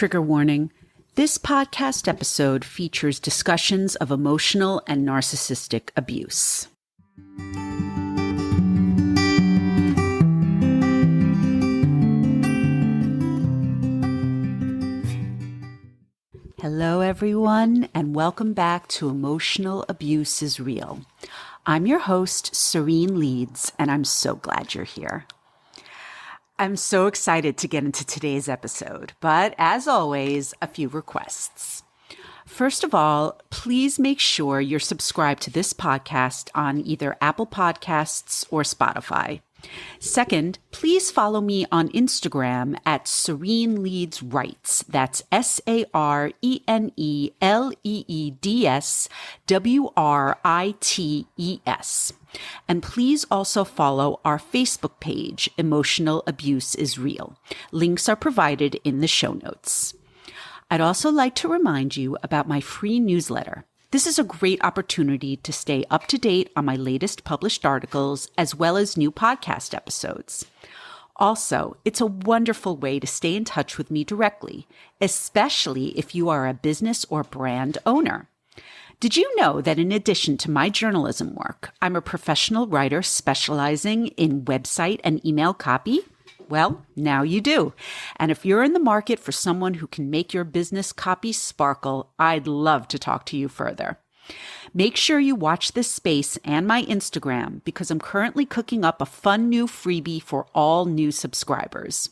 Trigger warning. This podcast episode features discussions of emotional and narcissistic abuse. Hello, everyone, and welcome back to Emotional Abuse is Real. I'm your host, Serene Leeds, and I'm so glad you're here. I'm so excited to get into today's episode, but as always, a few requests. First of all, please make sure you're subscribed to this podcast on either Apple Podcasts or Spotify. Second, please follow me on Instagram at Serene Leeds Writes. That's SareneleedsWrites. And please also follow our Facebook page, Emotional Abuse is Real. Links are provided in the show notes. I'd also like to remind you about my free newsletter. This is a great opportunity to stay up to date on my latest published articles as well as new podcast episodes. Also, it's a wonderful way to stay in touch with me directly, especially if you are a business or brand owner. Did you know that in addition to my journalism work, I'm a professional writer specializing in website and email copy? Well, now you do. And if you're in the market for someone who can make your business copy sparkle, I'd love to talk to you further. Make sure you watch this space and my Instagram because I'm currently cooking up a fun new freebie for all new subscribers.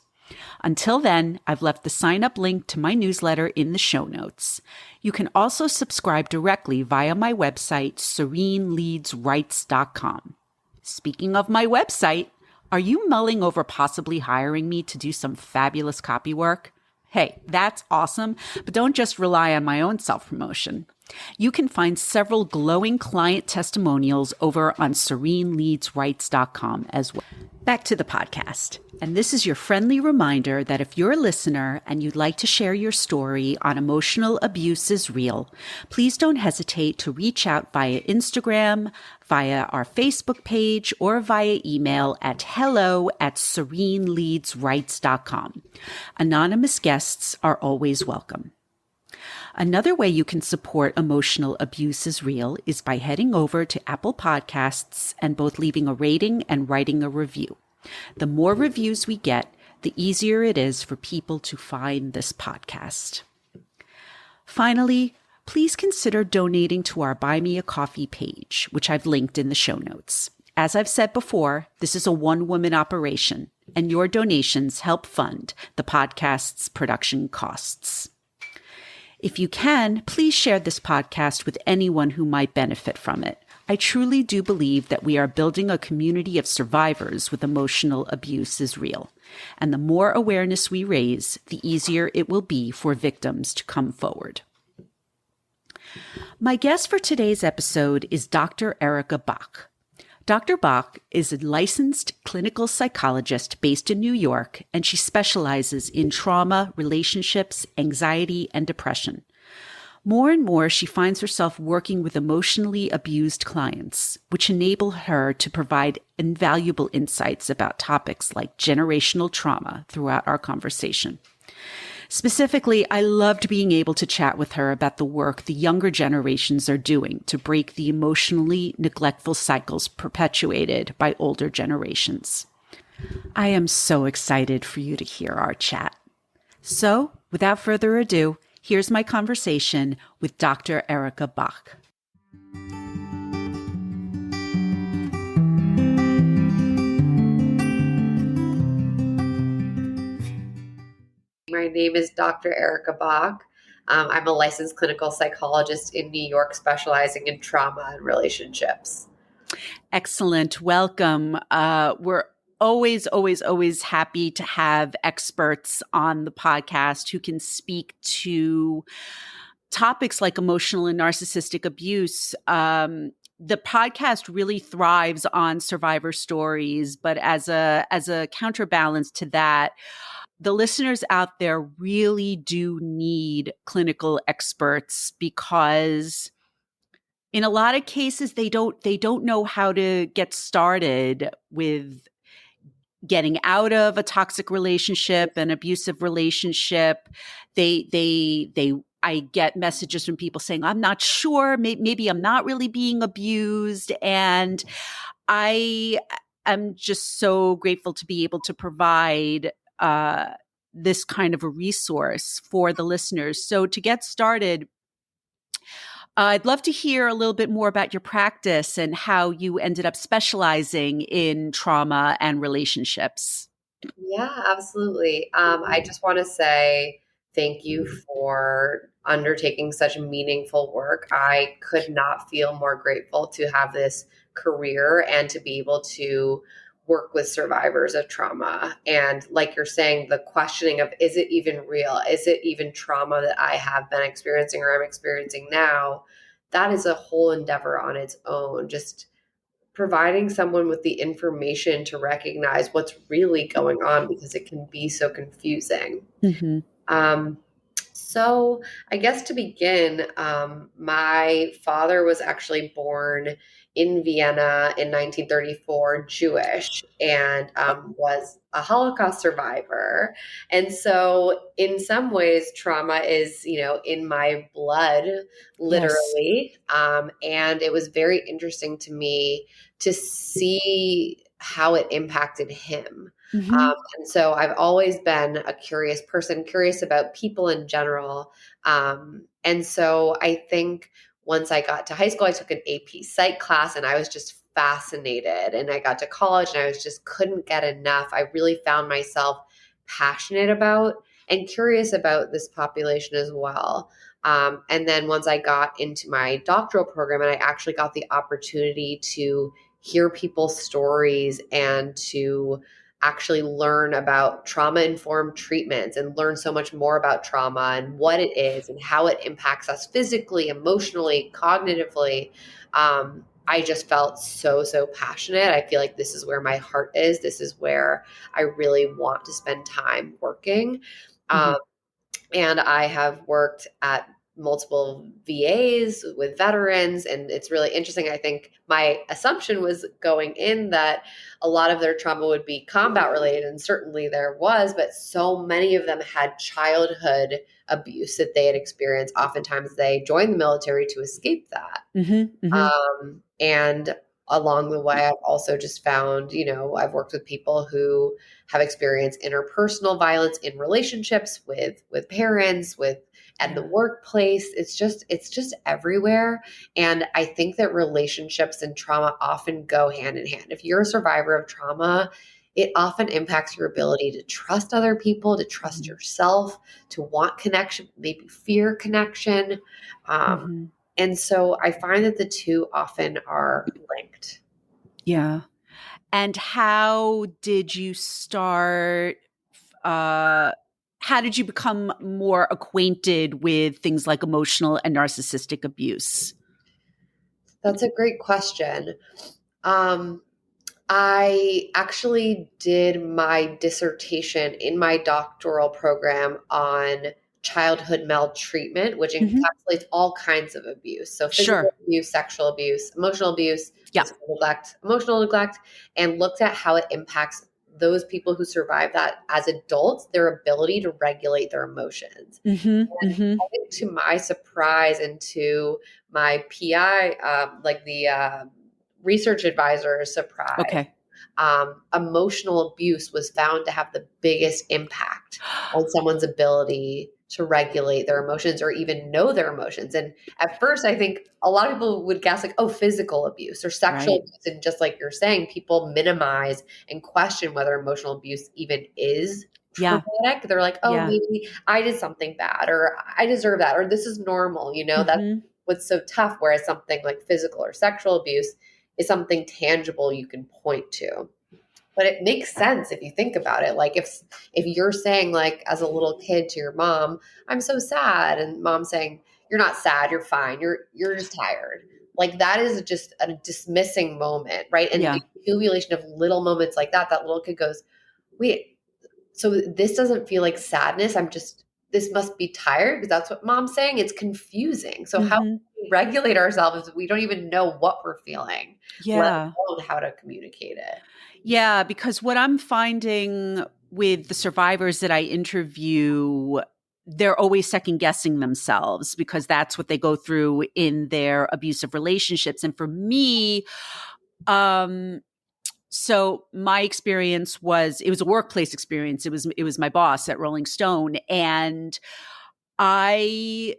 Until then, I've left the sign-up link to my newsletter in the show notes. You can also subscribe directly via my website, SereneLeedsWrites.com. Speaking of my website, are you mulling over possibly hiring me to do some fabulous copy work? Hey, that's awesome, but don't just rely on my own self-promotion. You can find several glowing client testimonials over on SereneLeedsWrites.com as well. Back to the podcast. And this is your friendly reminder that if you're a listener and you'd like to share your story on Emotional Abuse is Real, please don't hesitate to reach out via Instagram, via our Facebook page, or via email at hello@SereneLeedsWrites.com. Anonymous guests are always welcome. Another way you can support Emotional Abuse is Real is by heading over to Apple Podcasts and both leaving a rating and writing a review. The more reviews we get, the easier it is for people to find this podcast. Finally, please consider donating to our Buy Me a Coffee page, which I've linked in the show notes. As I've said before, this is a one-woman operation, and your donations help fund the podcast's production costs. If you can, please share this podcast with anyone who might benefit from it. I truly do believe that we are building a community of survivors with emotional abuse is real. And the more awareness we raise, the easier it will be for victims to come forward. My guest for today's episode is Dr. Erika Bach. Dr. Bach is a licensed clinical psychologist based in New York, and she specializes in trauma, relationships, anxiety, and depression. More and more, she finds herself working with emotionally abused clients, which enable her to provide invaluable insights about topics like generational trauma throughout our conversation. Specifically, I loved being able to chat with her about the work the younger generations are doing to break the emotionally neglectful cycles perpetuated by older generations. I am so excited for you to hear our chat. So, without further ado, here's my conversation with Dr. Erika Bach. My name is Dr. Erika Bach. I'm a licensed clinical psychologist in New York, specializing in trauma and relationships. Excellent. Welcome. We're always happy to have experts on the podcast who can speak to topics like emotional and narcissistic abuse. The podcast really thrives on survivor stories, but as a counterbalance to that, the listeners out there really do need clinical experts because in a lot of cases they don't know how to get started with getting out of a toxic relationship, an abusive relationship. I get messages from people saying, I'm not sure, maybe I'm not really being abused. And I am just so grateful to be able to provide this kind of a resource for the listeners. So to get started, I'd love to hear a little bit more about your practice and how you ended up specializing in trauma and relationships. Yeah, absolutely. I just want to say thank you for undertaking such meaningful work. I could not feel more grateful to have this career and to be able to work with survivors of trauma. And like you're saying, the questioning of, is it even real? Is it even trauma that I have been experiencing or I'm experiencing now? That is a whole endeavor on its own. Just providing someone with the information to recognize what's really going on because it can be so confusing. Mm-hmm. Um, so, I guess to begin, my father was actually born in Vienna in 1934, Jewish, and was a Holocaust survivor. And so, in some ways, trauma is, in my blood, Yes. literally. And it was very interesting to me to see how it impacted him. Mm-hmm. And so I've always been a curious person, curious about people in general. And so I think once I got to high school, I took an AP Psych class and I was just fascinated. And I got to college and I was just couldn't get enough. I really found myself passionate about and curious about this population as well. And then once I got into my doctoral program and I actually got the opportunity to hear people's stories and to actually learn about trauma informed treatments and learn so much more about trauma and what it is and how it impacts us physically, emotionally, cognitively. I just felt so passionate. I feel like this is where my heart is. This is where I really want to spend time working. Mm-hmm. Um, and I have worked at multiple VAs with veterans, and it's really interesting. I think my assumption was going in that a lot of their trauma would be combat related, and certainly there was, but so many of them had childhood abuse that they had experienced. Oftentimes they joined the military to escape that. Mm-hmm. Mm-hmm. And along the way, I've also just found, I've worked with people who have experienced interpersonal violence in relationships with parents, with at the workplace. It's just everywhere. And I think that relationships and trauma often go hand in hand. If you're a survivor of trauma, it often impacts your ability to trust other people, to trust yourself, to want connection, maybe fear connection. Um, Mm-hmm. and so I find that the two often are linked. Yeah. And how did you start? How did you become more acquainted with things like emotional and narcissistic abuse? That's a great question. Um, I actually did my dissertation in my doctoral program on childhood maltreatment, which Mm-hmm. encapsulates all kinds of abuse. So physical Sure. abuse, sexual abuse, Yeah. physical neglect, emotional neglect, and looked at how it impacts those people who survive that as adults, their ability to regulate their emotions. Mm-hmm. And Mm-hmm. I think to my surprise and to my PI, like the research advisor's surprise, Okay. emotional abuse was found to have the biggest impact on someone's ability to regulate their emotions or even know their emotions. And at first, I think a lot of people would guess like, oh, physical abuse or sexual Right. abuse. And just like you're saying, people minimize and question whether emotional abuse even is Yeah. traumatic. They're like, oh, Yeah. maybe I did something bad or I deserve that or this is normal. That's Mm-hmm. what's so tough. Whereas something like physical or sexual abuse is something tangible you can point to. But it makes sense if you think about it. Like if you're saying like as a little kid to your mom, I'm so sad, and mom saying, you're not sad, you're fine, you're just tired. Like that is just a dismissing moment, right? And Yeah. the accumulation of little moments like that, that little kid goes, wait, so this doesn't feel like sadness. I'm just this must be tired because that's what mom's saying. It's confusing. So how Mm-hmm. do we regulate ourselves if we don't even know what we're feeling, let Yeah. alone how to communicate it? Yeah, because what I'm finding with the survivors that I interview, they're always second guessing themselves because that's what they go through in their abusive relationships. And for me, um, so my experience was, it was a workplace experience. It was my boss at Rolling Stone. And I,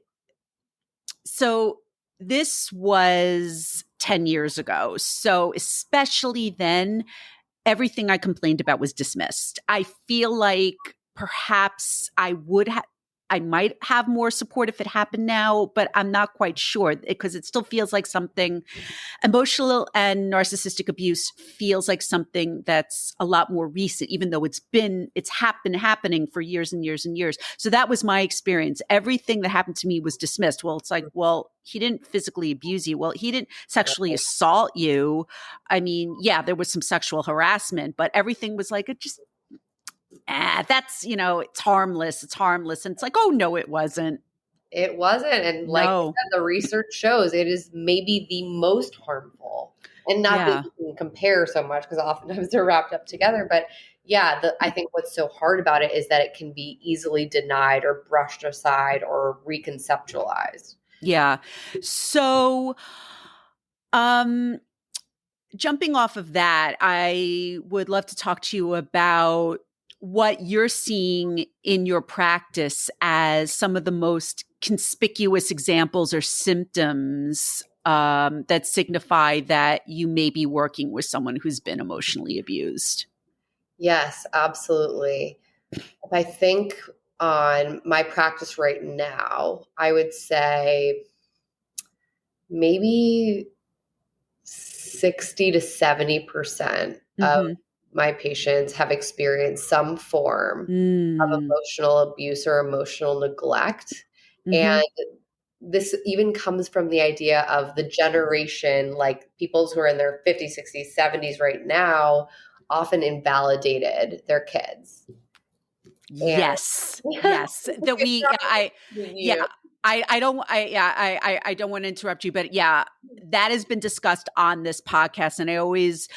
so this was 10 years ago. So especially then, everything I complained about was dismissed. I feel like perhaps I might have more support if it happened now, but I'm not quite sure because it still feels like something. Emotional and narcissistic abuse feels like something that's a lot more recent, even though it's happening for years and years and years. So that was my experience. Everything that happened to me was dismissed. Well, it's like, well, he didn't physically abuse you. Well, he didn't sexually assault you. I mean, yeah, there was some sexual harassment, but everything was like, it just, that's, it's harmless. It's harmless. And it's like, oh, no, it wasn't. It wasn't. And like I No. said, the research shows it is maybe the most harmful. And not that Yeah. you can compare so much because oftentimes they're wrapped up together. But yeah, I think what's so hard about it is that it can be easily denied or brushed aside or reconceptualized. Yeah. So, um, jumping off of that, I would love to talk to you about what you're seeing in your practice as some of the most conspicuous examples or symptoms that signify that you may be working with someone who's been emotionally abused. Yes, absolutely. If I think on my practice right now, I would say maybe 60 to 70% of Mm-hmm. my patients have experienced some form of Mm. emotional abuse or emotional neglect. Mm-hmm. And this even comes from the idea of the generation, like people who are in their 50s, 60s, 70s right now, often invalidated their kids. And Yes. Yes. That we, yeah, you. I don't, I don't want to interrupt you, but yeah, that has been discussed on this podcast. And I always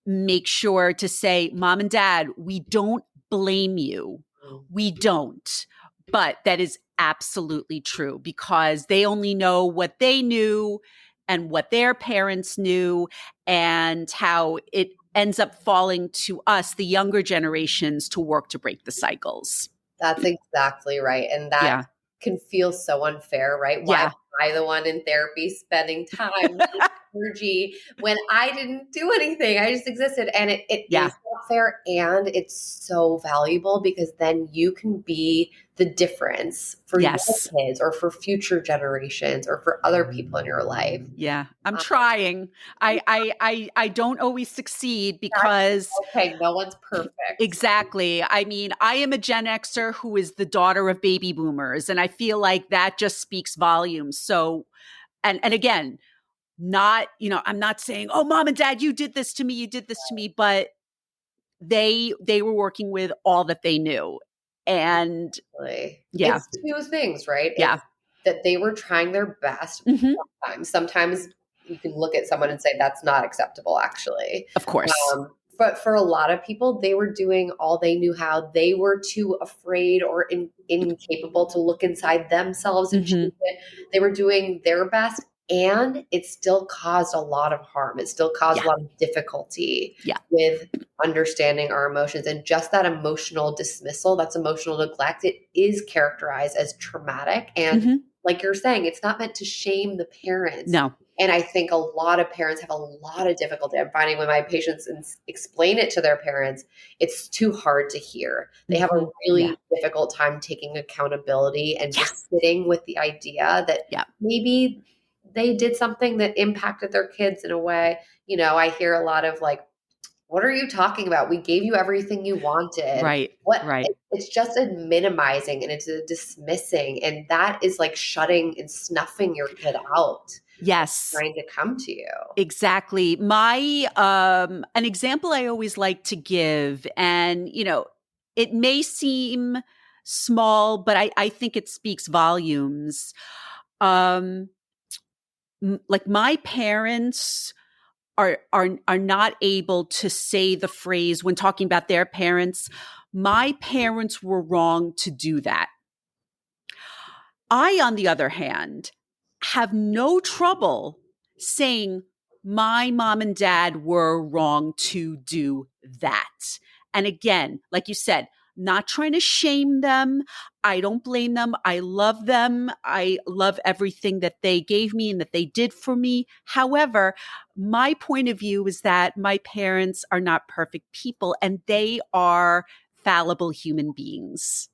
make sure to say, mom and dad, we don't blame you. We don't. But that is absolutely true because they only know what they knew and what their parents knew and how it ends up falling to us, the younger generations, to work to break the cycles. That's exactly right. And that Yeah. can feel so unfair, right? Why am Yeah. I the one in therapy spending time, energy when I didn't do anything? I just existed. And it Yeah. is not fair. And it's so valuable because then you can be the difference for your Yes. kids or for future generations or for other people in your life. Yeah. I'm Um, trying. I don't always succeed because okay, no one's perfect. exactly. I mean, I am a Gen Xer who is the daughter of baby boomers, and I feel like that just speaks volumes. So, and again, I'm not saying, "Oh, mom and dad, you did this to me, you did this to me," but they were working with all that they knew. And Exactly. yeah. It's two things, right? Yeah. It's that they were trying their best. Hmm. Sometimes you can look at someone and say that's not acceptable, actually. Of course. But for a lot of people, they were doing all they knew how. They were too afraid or incapable to look inside themselves and Hmm. change it. They were doing their best, and it still caused a lot of harm. It still caused a Yeah. lot of difficulty Yeah. with understanding our emotions. And just that emotional dismissal, that's emotional neglect, it is characterized as traumatic. And Hmm. like you're saying, it's not meant to shame the parents. No. And I think a lot of parents have a lot of difficulty. I'm finding when my patients explain it to their parents, it's too hard to hear. They have a Yeah. really difficult time taking accountability and Yeah. just sitting with the idea that Yeah. maybe they did something that impacted their kids in a way. I hear a lot of like, what are you talking about? We gave you everything you wanted. Right. What Right. it's just a minimizing and it's a dismissing. And that is like shutting and snuffing your kid out, Yes. trying to come to you. Exactly. My an example I always like to give, and it may seem small, but I think it speaks volumes. Um, like my parents are not able to say the phrase when talking about their parents. My parents were wrong to do that. I, on the other hand, have no trouble saying my mom and dad were wrong to do that. And again, like you said, not trying to shame them. I don't blame them. I love them. I love everything that they gave me and that they did for me. However, my point of view is that my parents are not perfect people and they are fallible human beings.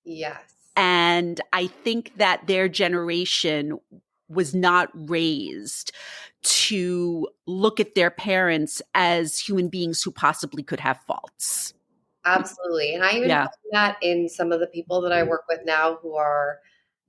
Yes. And I think that their generation was not raised to look at their parents as human beings who possibly could have faults. Absolutely. And I even Yeah. find that in some of the people that I work with now who are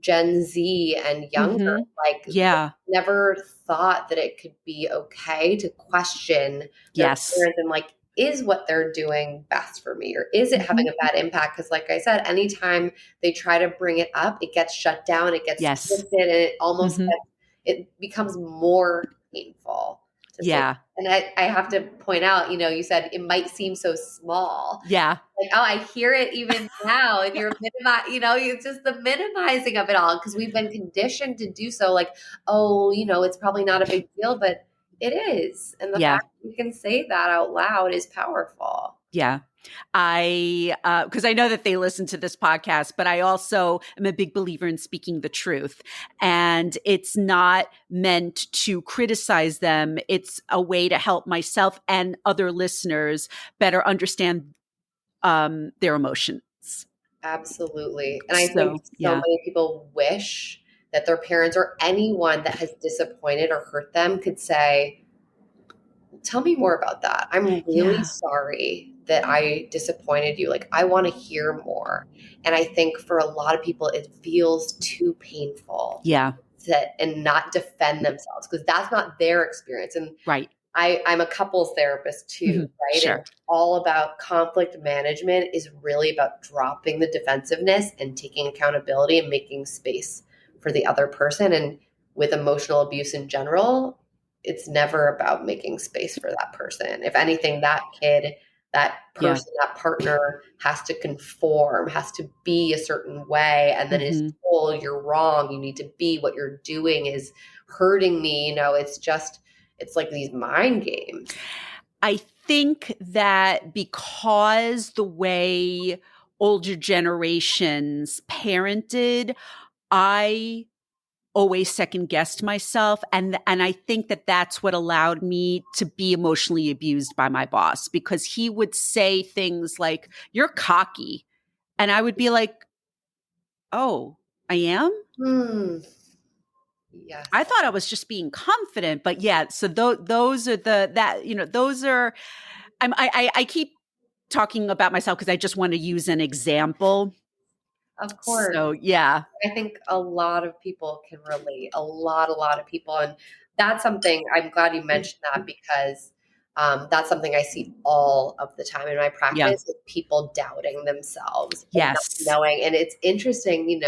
Gen Z and younger. Mhm. Like, they Yeah. never thought that it could be okay to question their Yes. parents and, like, is what they're doing best for me? Or is it having Mhm. a bad impact? Because, like I said, anytime they try to bring it up, it gets shut down, it gets Yes. twisted, and it almost Mhm. it becomes more painful to say. Yeah. And I have to point out, you said it might seem so small, Yeah. like, oh, I hear it even now, and you're it's just the minimizing of it all because we've been conditioned to do so. Like, oh, it's probably not a big deal, but it is. And the Yeah. fact that you can say that out loud is powerful. Yeah. Because I know that they listen to this podcast, but I also am a big believer in speaking the truth. And it's not meant to criticize them. It's a way to help myself and other listeners better understand their emotions. Absolutely. And I think So, so yeah. many people wish that their parents or anyone that has disappointed or hurt them could say, tell me more about that. I'm really Yeah. sorry that I disappointed you. Like, I want to hear more. And I think for a lot of people, it feels too painful Yeah. and not defend themselves because that's not their experience. And Right. I'm a couples therapist too, Mhm. right? And Sure. it's all about conflict management is really about dropping the defensiveness and taking accountability and making space for the other person. And with emotional abuse in general, it's never about making space for that person. If anything, that kid, that Yeah. person, that partner has to conform, has to be a certain way, and then is Hmm. told you're wrong. You need to be what you're doing is hurting me. It's like these mind games. I think that because the way older generations parented, I always second guessed myself, and I think that that's what allowed me to be emotionally abused by my boss because he would say things like you're cocky and I would be like, oh, I am. Hmm. I Yes. thought I was just being confident, but yeah, so those are those are I keep talking about myself because I just want to use an example. Of course. So yeah. I think a lot of people can relate, a lot of people. And that's something I'm glad you mentioned that because that's something I see all of the time in my Yeah. practice is people doubting themselves and not Yes. knowing. And it's interesting,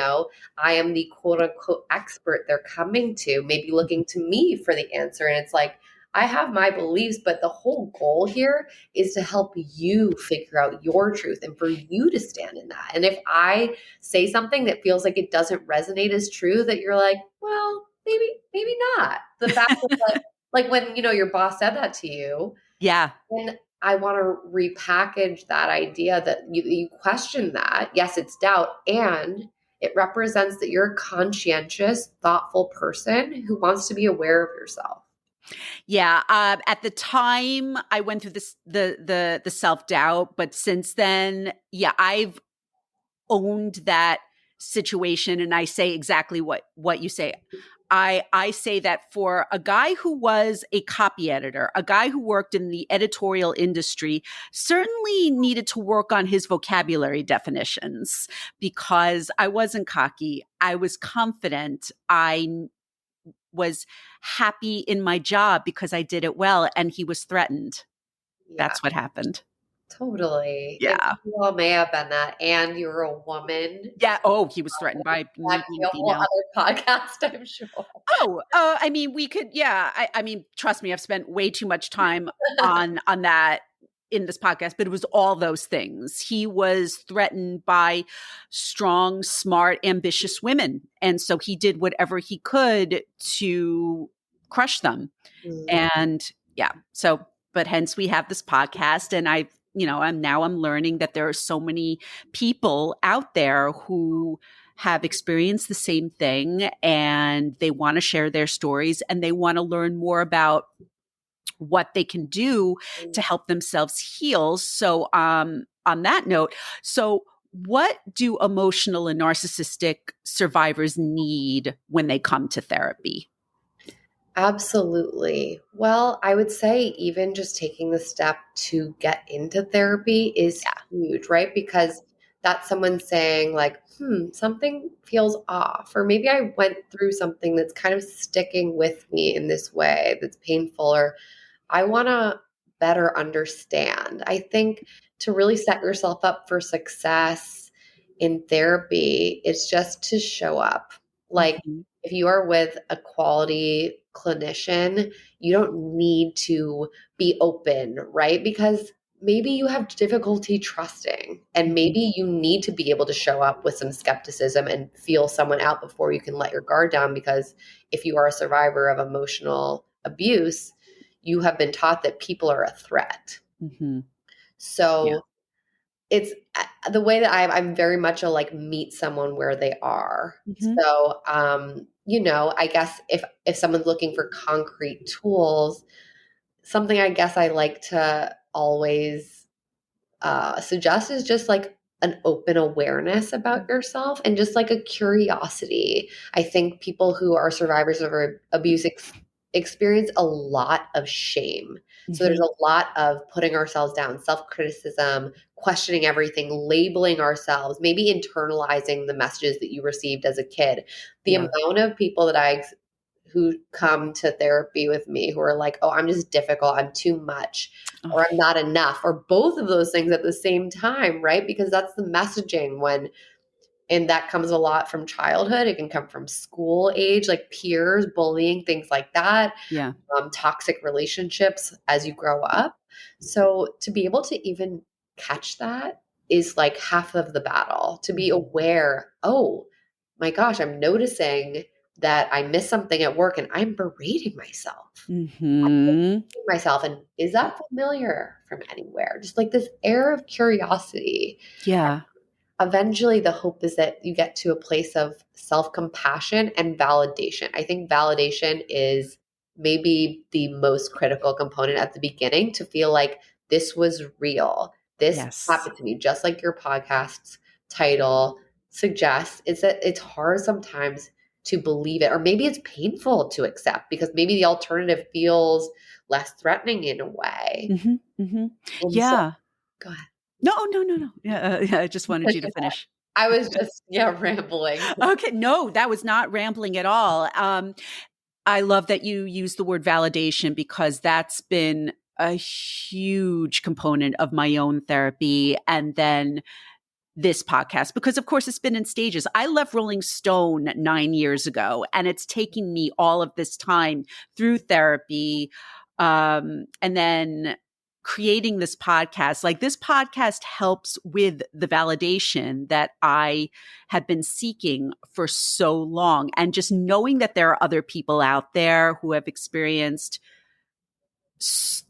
I am the quote unquote expert they're coming to, maybe looking to me for the answer. And it's like, I have my beliefs, but the whole goal here is to help you figure out your truth and for you to stand in that. And if I say something that feels like it doesn't resonate as true that you're like, well, maybe not. The fact that like when your boss said that to you, Yeah. and I want to repackage that idea that you question that. Yes, it's doubt, and it represents that you're a conscientious, thoughtful person who wants to be aware of yourself. Yeah. At the time, I went through this the self doubt, but since then, yeah, I've owned that situation, and I say exactly what you say. I say that for a guy who was a copy editor, a guy who worked in the editorial industry, certainly needed to work on his vocabulary definitions because I wasn't cocky. I was confident. I was happy in my job because I did it well, and he was threatened. Yeah. That's what happened. Totally. It Yeah. well may have been that, and you're a woman. Yeah. Oh, he was threatened by That me could be being a whole female. other podcast, I'm sure. Oh, I mean, we could, yeah. I mean, trust me, I've spent way too much time on that in this podcast, but it was all those things. He was threatened by strong, smart, ambitious women, and so he did whatever he could to crush them. Mm, And yeah, so but hence we have this podcast, and I'm learning that there are so many people out there who have experienced the same thing, and they want to share their stories, and they want to learn more about what they can do mm. to help themselves heal. So on that note, so what do emotional and narcissistic survivors need when they come to therapy? Absolutely. Well, I would say even just taking the step to get into therapy is huge, right? Because that's someone saying, like, something feels off. Or maybe I went through something that's kind of sticking with me in this way that's painful, or I want to better understand. I think to really set yourself up for success in therapy is just to show up. Like, Mhm. if you are with a quality clinician, you don't need to be open, right? Because maybe you have difficulty trusting, and Mhm. maybe you need to be able to show up with some skepticism and feel someone out before you can let your guard down. Because if you are a survivor of emotional abuse, you have been taught that people are a threat. Mhm. Yeah. So it's the way that I'm very much a like meet someone where they are. Mhm. So, I guess if someone's looking for concrete tools, something I guess I like to always suggest is just like an open awareness about yourself and just like a curiosity. I think people who are survivors of abuse experience a lot of shame. So there's Mhm. a lot of putting ourselves down, self criticism, questioning everything, labeling ourselves, maybe internalizing the messages that you received as a kid. The Yeah. amount of people that who come to therapy with me who are like, oh, I'm just difficult, I'm too much, Oh, or I'm not enough, or both of those things at the same time, right? Because that's the messaging and that comes a lot from childhood. It can come from school age, like peers, bullying, things like that, yeah. toxic relationships as you grow up. So to be able to even catch that is like half of the battle. To be Mhm. aware, oh my gosh, I'm noticing that I missed something at work and I'm berating myself. Mhm. Myself, and is that familiar from anywhere? Just like this air of curiosity. Yeah. Eventually, the hope is that you get to a place of self compassion and validation. I think validation is maybe the most critical component at the beginning, to feel like this was real. This Yes. happened to me, just like your podcast's title suggests. Is that it's hard sometimes to believe it, or maybe it's painful to accept because maybe the alternative feels less threatening in a way. Mhm. Mhm. And so, Yeah. go ahead. No, no, no, no. Yeah, yeah, I just wanted you to finish. I was just, yeah, rambling. Okay, no, that was not rambling at all. I love that you use the word validation because that's been a huge component of my own therapy. And then this podcast, because of course it's been in stages. I left Rolling Stone 9 years ago, and it's taking me all of this time through therapy, and then creating this podcast. Like, this podcast helps with the validation that I had been seeking for so long, and just knowing that there are other people out there who have experienced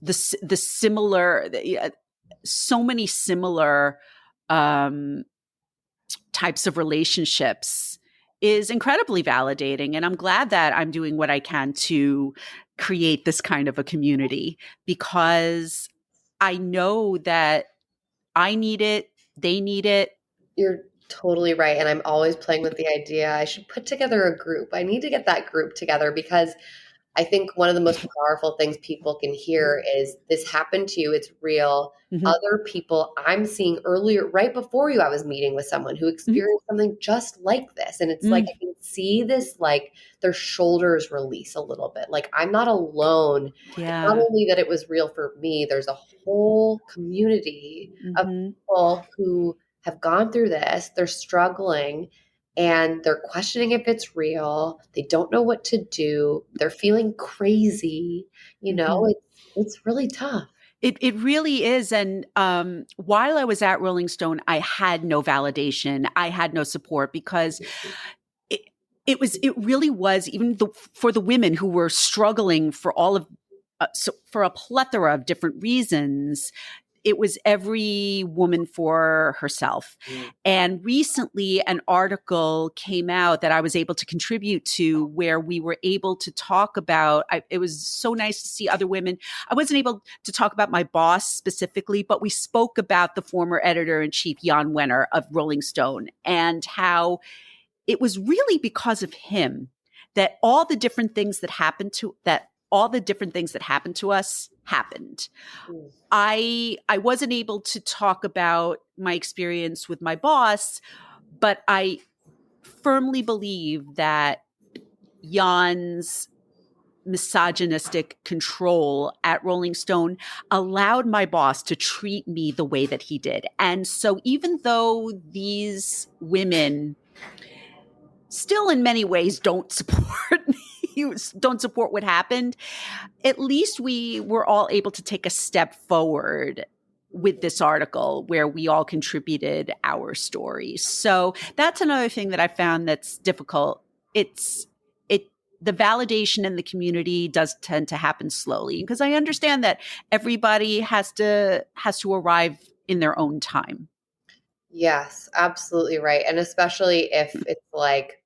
the similar, so many similar um types of relationships is incredibly validating. And I'm glad that I'm doing what I can to create this kind of a community, because I know that I need it, they need it. You're totally right. And I'm always playing with the idea I should put together a group. I need to get that group together because I think one of the most powerful things people can hear is this happened to you. It's real. Mhm, Other people I'm seeing earlier, right before you, I was meeting with someone who mhm, experienced something just like this. And it's like mm, I can see this, like their shoulders release a little bit. Like I'm not alone. It's not Yeah. only that it was real for me, there's a whole community of Hmm. people who have gone through this. They're struggling and they're questioning if it's real. They don't know what to do. They're feeling crazy. Hmm. It's really tough. It really is. And while I was at Rolling Stone, I had no validation. I had no support because it it really was even for the women who were struggling for all of so for a plethora of different reasons. It was every woman for herself. Mm. And recently, an article came out that I was able to contribute to where we were able to talk about. It was so nice to see other women. I wasn't able to talk about my boss specifically, but we spoke about the former editor in chief, Jan Wenner of Rolling Stone, and how it was really because of him that all the different things that happened to us happened. Mm. I wasn't able to talk about my experience with my boss, but I firmly believe that Jan's misogynistic control at Rolling Stone allowed my boss to treat me the way that he did. And so even though these women still in many ways don't support me, don't support what happened, at least we were all able to take a step forward with this article where we all contributed our stories. So that's another thing that I found that's difficult. It's it the validation in the community does tend to happen slowly because I understand that everybody has to arrive in their own time. Yes, absolutely right. And especially if it's like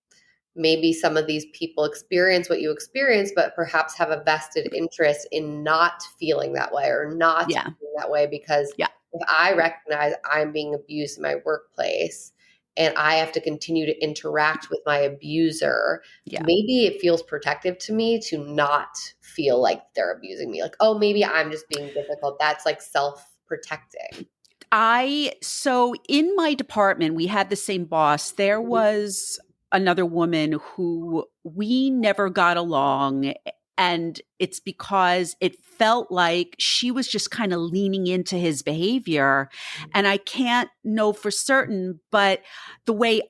maybe some of these people experience what you experience, but perhaps have a vested interest in not feeling that way or not Yeah. being that way. Because Yeah. if I recognize I'm being abused in my workplace and I have to continue to interact with my abuser, Yeah. maybe it feels protective to me to not feel like they're abusing me. Like, oh, maybe I'm just being difficult. That's like self protecting. So in my department, we had the same boss. There was another woman who we never got along. And it's because it felt like she was just kind of leaning into his behavior. And I can't know for certain, but the way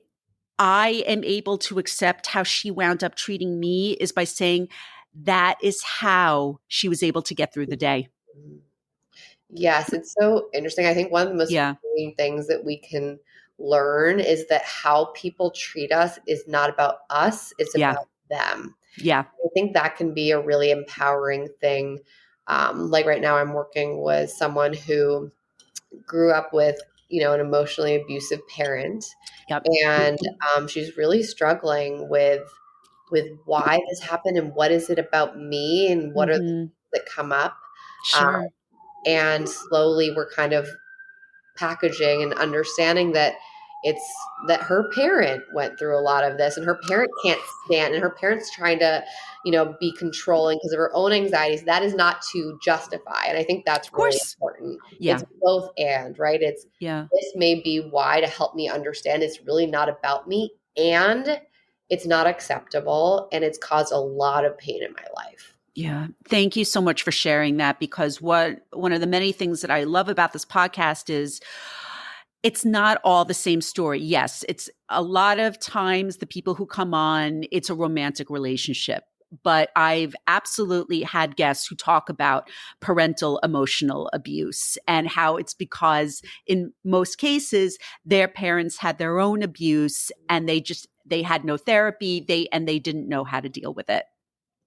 I am able to accept how she wound up treating me is by saying that is how she was able to get through the day. Yes, it's so interesting. I think one of the most Yeah. freeing things that we can learn is that how people treat us is not about us, it's Yeah. about them. Yeah. I think that can be a really empowering thing. Like right now, I'm working with someone who grew up with, an emotionally abusive parent, Yep. and she's really struggling with why this happened and what is it about me and what are the Hmm. things that come up. Um, Sure. and slowly we're kind of packaging and understanding that it's that her parent went through a lot of this and her parent can't stand and her parent's trying to be controlling because of her own anxieties. That is not to justify, and I think that's Of really course. important. Yeah. It's both and, right? It's Yeah. this may be why, to help me understand it's really not about me, and it's not acceptable, and it's caused a lot of pain in my life. Yeah. Thank you so much for sharing that because one of the many things that I love about this podcast is it's not all the same story. Yes, it's a lot of times the people who come on, it's a romantic relationship. But I've absolutely had guests who talk about parental emotional abuse and how it's because in most cases, their parents had their own abuse and they had no therapy. They didn't know how to deal with it.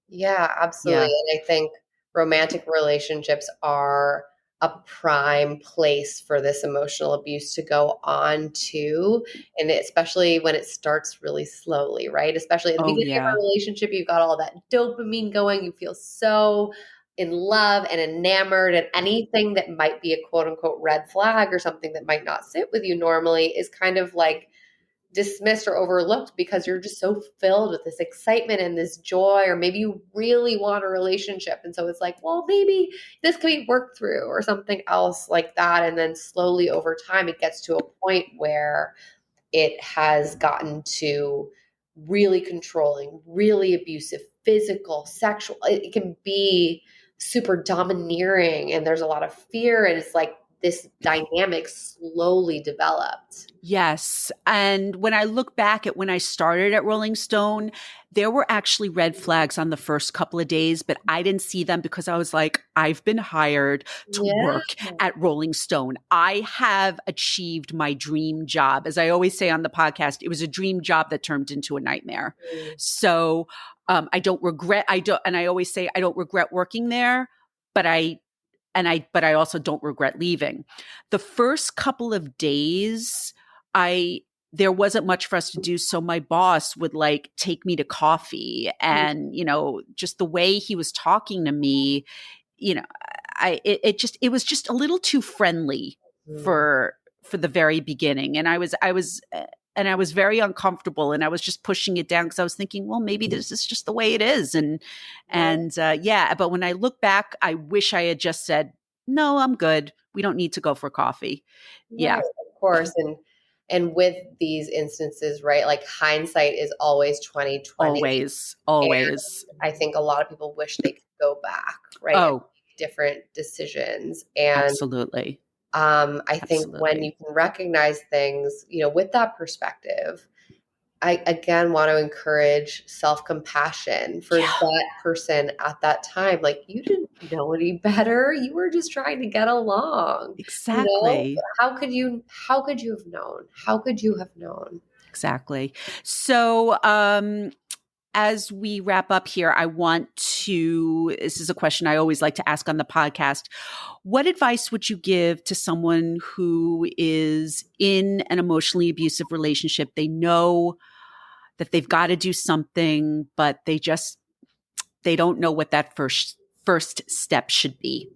Yeah, absolutely. Yeah. And I think romantic relationships are a prime place for this emotional abuse to go on to. And especially when it starts really slowly, right? Especially at the Oh, beginning of a yeah. relationship, you've got all that dopamine going. You feel so in love and enamored, and anything that might be a quote unquote red flag or something that might not sit with you normally is kind of like dismissed or overlooked because you're just so filled with this excitement and this joy, or maybe you really want a relationship. And so it's like, well, maybe this could be worked through or something else like that. And then slowly over time, it gets to a point where it has gotten to really controlling, really abusive, physical, sexual. It can be super domineering, and there's a lot of fear, and it's like this dynamic slowly developed. Yes. And when I look back at when I started at Rolling Stone, there were actually red flags on the first couple of days, but I didn't see them because I was like, I've been hired to Yeah. work at Rolling Stone. I have achieved my dream job. As I always say on the podcast, it was a dream job that turned into a nightmare. So I don't regret, and I always say I don't regret working there, but I also don't regret leaving. The first couple of days, I there wasn't much for us to do, so my boss would like take me to coffee, and just the way he was talking to me, you know it was just a little too friendly Mm. for the very beginning, and I was very uncomfortable, and I was just pushing it down because I was thinking, well, maybe this is just the way it is, yeah. But when I look back, I wish I had just said, no, I'm good, we don't need to go for coffee. Right, Yeah. of course. And with these instances, right, like hindsight is always 2020. Always, always. I think a lot of people wish they could go back, right, and Oh, make different decisions. And absolutely. I think when you Absolutely. can recognize things, with that perspective, I again want to encourage self-compassion for Yeah, that person at that time. Like, you didn't know any better. You were just trying to get along. exactly. How could you have known? How could you have known? Exactly. So, as we wrap up here, this is a question I always like to ask on the podcast. What advice would you give to someone who is in an emotionally abusive relationship? They know that they've got to do something, but they don't know what that first step should be.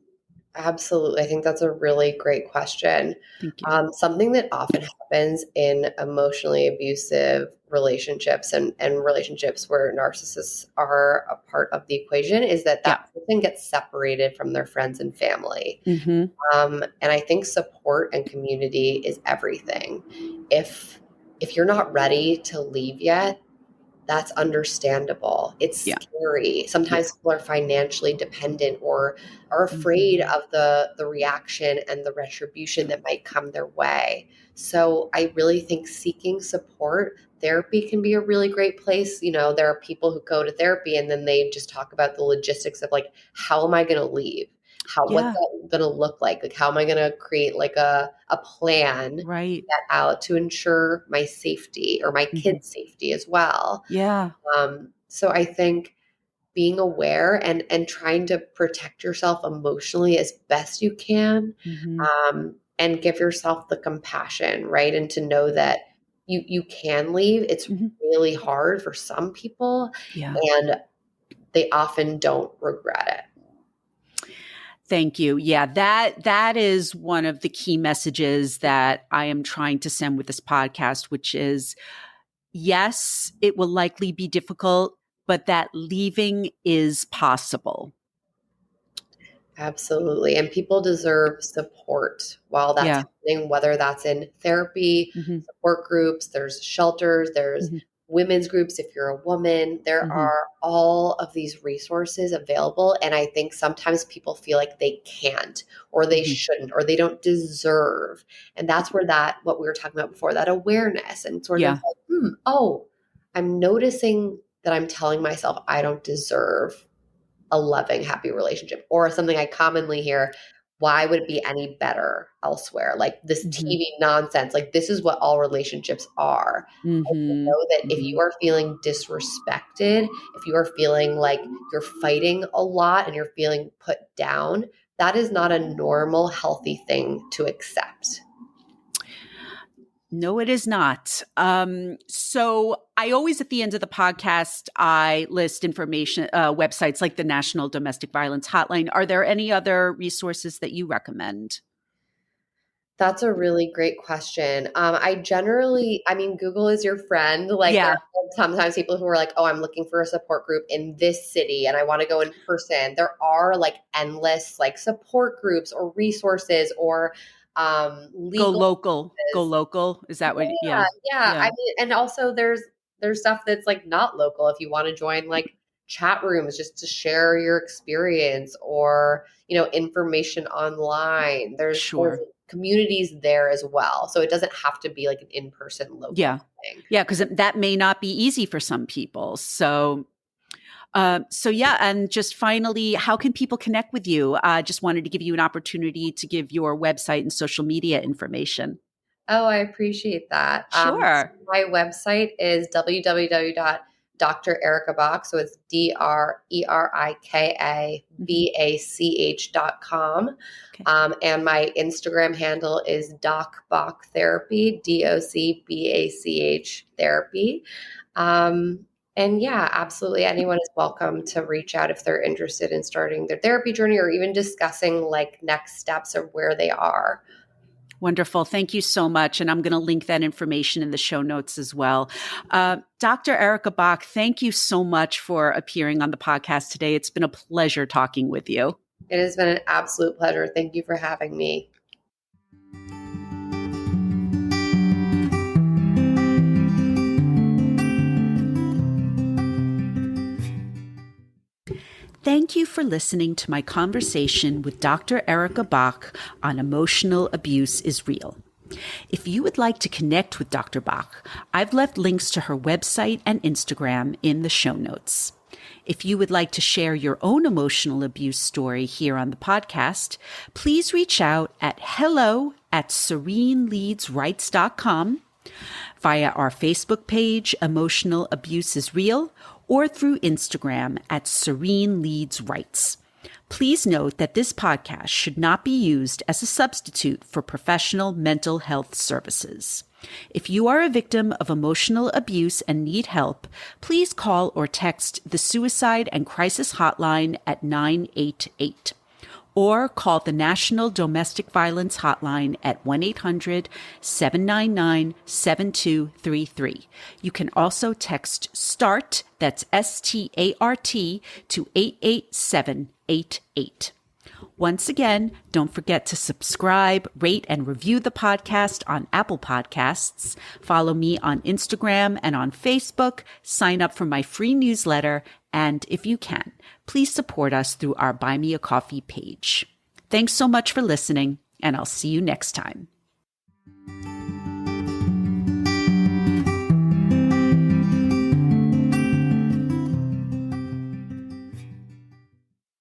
Absolutely. I think that's a really great question. Thank you. Something that often happens in emotionally abusive relationships and relationships where narcissists are a part of the equation is that Yeah. person gets separated from their friends and family. Mm-hmm. And I think support and community is everything. If you're not ready to leave yet, that's understandable. It's Yeah. scary. Yeah. Sometimes people are financially dependent or are Mm-hmm. afraid of the reaction and the retribution that might come their way. So I really think seeking support, therapy can be a really great place. There are people who go to therapy and then they just talk about the logistics of like, how am I going to leave? What's Yeah. that going to look like? Like, how am I going to create like a plan Right. that out to ensure my safety or my Mm-hmm. kids' safety as well? Yeah. So I think being aware and trying to protect yourself emotionally as best you can, Mm-hmm. and give yourself the compassion, right? And to know that you can leave. It's Mm-hmm. really hard for some people, Yeah. and they often don't regret it. Thank you. Yeah, that is one of the key messages that I am trying to send with this podcast, which is yes, it will likely be difficult, but that leaving is possible. Absolutely. And people deserve support while that's Yeah. happening, whether that's in therapy, Mm-hmm. support groups, there's shelters, there's Mm-hmm. women's groups if you're a woman. There Mm-hmm. are all of these resources available. And I think sometimes people feel like they can't, or they Mm-hmm. shouldn't, or they don't deserve. And that's where what we were talking about before, that awareness and sort of Yeah. like, oh, I'm noticing that I'm telling myself I don't deserve a loving, happy relationship. Or something I commonly hear, why would it be any better elsewhere? Like this Mm-hmm. TV nonsense, like this is what all relationships are. And to Mm-hmm. know that if Mm-hmm. you are feeling disrespected, if you are feeling like you're fighting a lot and you're feeling put down, that is not a normal, healthy thing to accept. No, it is not. So I always, at the end of the podcast, I list information, websites like the National Domestic Violence Hotline. Are there any other resources that you recommend? That's a really great question. I mean, Google is your friend. Like, there Yeah. are sometimes people who are like, oh, I'm looking for a support group in this city and I want to go in person. There are like endless like support groups or resources or Go legal. local. Go local. Is that what? Yeah, Yeah. yeah. I Yeah. mean, and also there's there's stuff that's like not local. If you want to join like chat rooms just to share your experience or, information online, there's Sure. communities there as well. So it doesn't have to be like an in-person local thing. Yeah, because that may not be easy for some people. So yeah, and just finally, how can people connect with you? Just wanted to give you an opportunity to give your website and social media information. Oh, I appreciate that. Sure. My website is www.drerikabach. So it's DRERIKABACH.com. Okay. And my Instagram handle is DocBach Therapy, DOCBACH Therapy. And yeah, absolutely. Anyone is welcome to reach out if they're interested in starting their therapy journey or even discussing like next steps or where they are. Wonderful. Thank you so much. And I'm going to link that information in the show notes as well. Dr. Erika Bach, thank you so much for appearing on the podcast today. It's been a pleasure talking with you. It has been an absolute pleasure. Thank you for having me. Thank you for listening to my conversation with Dr. Erika Bach on Emotional Abuse is Real. If you would like to connect with Dr. Bach, I've left links to her website and Instagram in the show notes. If you would like to share your own emotional abuse story here on the podcast, please reach out at hello@sereneleadsrights.com, via our Facebook page, Emotional Abuse is Real, or through Instagram at Serene Leads Rights. Please note that this podcast should not be used as a substitute for professional mental health services. If you are a victim of emotional abuse and need help, please call or text the Suicide and Crisis Hotline at 988. Or call the National Domestic Violence Hotline at 1-800-799-7233. You can also text START, that's START, to 88788. Once again, don't forget to subscribe, rate, and review the podcast on Apple Podcasts. Follow me on Instagram and on Facebook. Sign up for my free newsletter. And if you can, please support us through our Buy Me a Coffee page. Thanks so much for listening, and I'll see you next time.